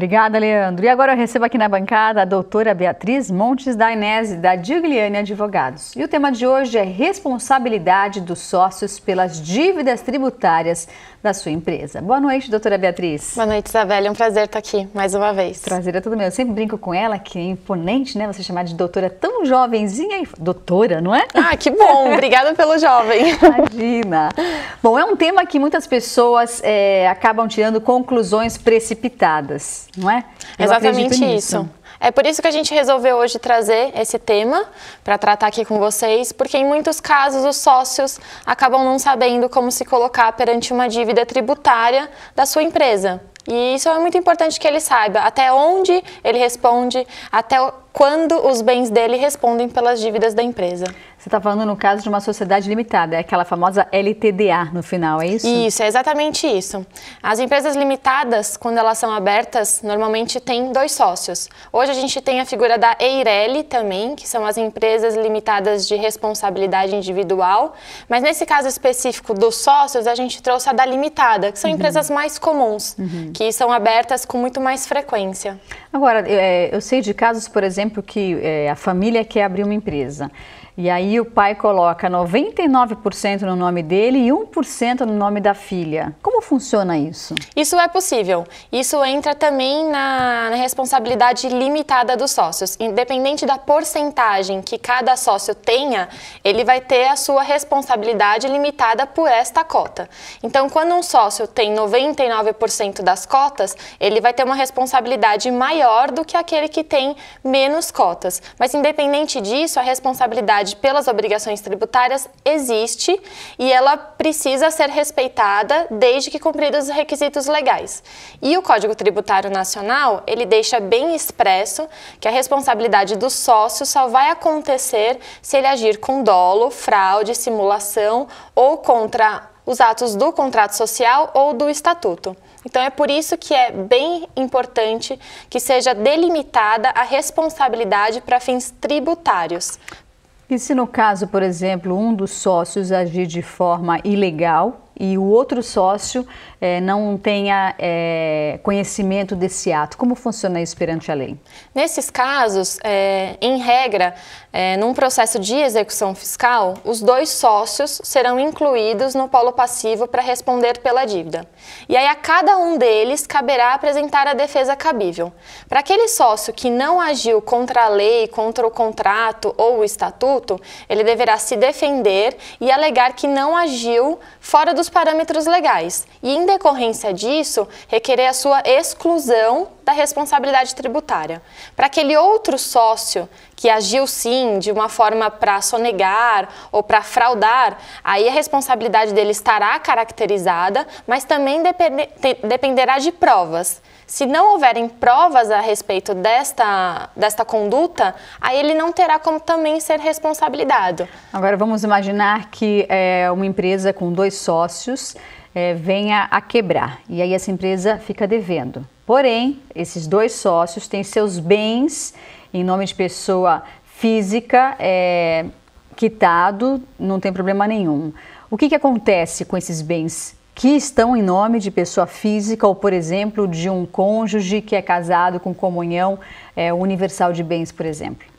Obrigada, Leandro. E agora eu recebo aqui na bancada a doutora Beatriz Montes Dainese, da Giuliani Advogados. E o tema de hoje é responsabilidade dos sócios pelas dívidas tributárias da sua empresa. Boa noite, doutora Beatriz. Boa noite, Isabelle. É um prazer estar aqui mais uma vez. Prazer é todo meu. Eu sempre brinco com ela, que é imponente, né? Você chamar de doutora tão jovenzinha e doutora, não é? Ah, que bom. Obrigada pelo jovem. Imagina. Bom, é um tema que muitas pessoas acabam tirando conclusões precipitadas, não é? Exatamente isso. É por isso que a gente resolveu hoje trazer esse tema para tratar aqui com vocês, porque em muitos casos os sócios acabam não sabendo como se colocar perante uma dívida tributária da sua empresa. E isso é muito importante que ele saiba até onde ele responde, até quando os bens dele respondem pelas dívidas da empresa. Você está falando no caso de uma sociedade limitada, é aquela famosa LTDA no final, é isso? Isso, é exatamente isso. As empresas limitadas, quando elas são abertas, normalmente tem 2 sócios. Hoje a gente tem a figura da EIRELI também, que são as empresas limitadas de responsabilidade individual, mas nesse caso específico dos sócios, a gente trouxe a da limitada, que são empresas mais comuns, que são abertas com muito mais frequência. Agora, eu sei de casos, por exemplo, que a família quer abrir uma empresa. E aí o pai coloca 99% no nome dele e 1% no nome da filha. Como funciona isso? Isso é possível. Isso entra também na responsabilidade limitada dos sócios. Independente da porcentagem que cada sócio tenha, ele vai ter a sua responsabilidade limitada por esta cota. Então, quando um sócio tem 99% das cotas, ele vai ter uma responsabilidade maior do que aquele que tem menos cotas. Mas, independente disso, a responsabilidade pelas obrigações tributárias existe e ela precisa ser respeitada desde que cumpridos os requisitos legais. E o Código Tributário Nacional, ele deixa bem expresso que a responsabilidade do sócio só vai acontecer se ele agir com dolo, fraude, simulação ou contra os atos do contrato social ou do estatuto. Então é por isso que é bem importante que seja delimitada a responsabilidade para fins tributários. E se no caso, por exemplo, um dos sócios agir de forma ilegal e o outro sócio não tenha conhecimento desse ato, como funciona isso perante a lei? Nesses casos, em regra, num processo de execução fiscal, os 2 sócios serão incluídos no polo passivo para responder pela dívida. E aí a cada um deles caberá apresentar a defesa cabível. Para aquele sócio que não agiu contra a lei, contra o contrato ou o estatuto, ele deverá se defender e alegar que não agiu fora dos parâmetros legais e, em decorrência disso, requerer a sua exclusão da responsabilidade tributária. Para aquele outro sócio que agiu sim de uma forma para sonegar ou para fraudar, aí a responsabilidade dele estará caracterizada, mas também dependerá de provas. Se não houverem provas a respeito desta conduta, aí ele não terá como também ser responsabilizado. Agora vamos imaginar que uma empresa com 2 sócios venha a quebrar e aí essa empresa fica devendo. Porém, esses 2 sócios têm seus bens em nome de pessoa física quitado, não tem problema nenhum. O que acontece com esses bens que estão em nome de pessoa física ou, por exemplo, de um cônjuge que é casado com comunhão universal de bens, por exemplo?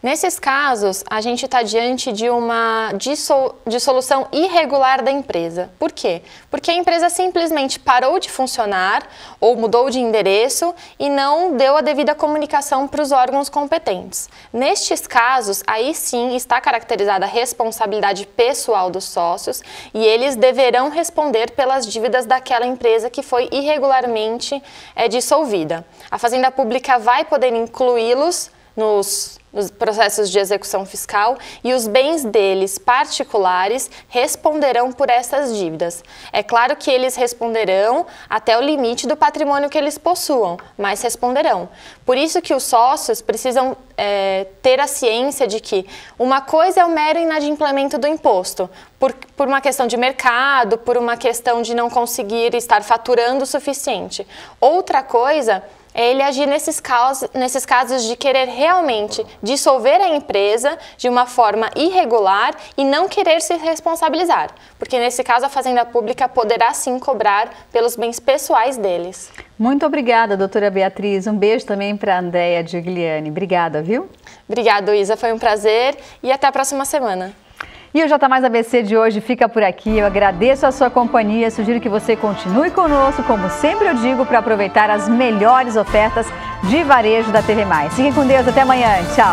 Nesses casos, a gente está diante de uma dissolução irregular da empresa. Por quê? Porque a empresa simplesmente parou de funcionar ou mudou de endereço e não deu a devida comunicação para os órgãos competentes. Nestes casos, aí sim está caracterizada a responsabilidade pessoal dos sócios e eles deverão responder pelas dívidas daquela empresa que foi irregularmente dissolvida. A Fazenda Pública vai poder incluí-los nos processos de execução fiscal e os bens deles particulares responderão por essas dívidas. É claro que eles responderão até o limite do patrimônio que eles possuam, mas responderão. Por isso que os sócios precisam ter a ciência de que uma coisa é o mero inadimplemento do imposto, por uma questão de mercado, por uma questão de não conseguir estar faturando o suficiente. Outra coisa É ele agir nesses casos de querer realmente dissolver a empresa de uma forma irregular e não querer se responsabilizar, porque nesse caso a Fazenda Pública poderá sim cobrar pelos bens pessoais deles. Muito obrigada, doutora Beatriz. Um beijo também para a Andréia Giuliani. Obrigada, viu? Obrigada, Isa. Foi um prazer e até a próxima semana. E o J Mais ABC de hoje fica por aqui. Eu agradeço a sua companhia, sugiro que você continue conosco, como sempre eu digo, para aproveitar as melhores ofertas de varejo da TV+. Fiquem com Deus, até amanhã. Tchau!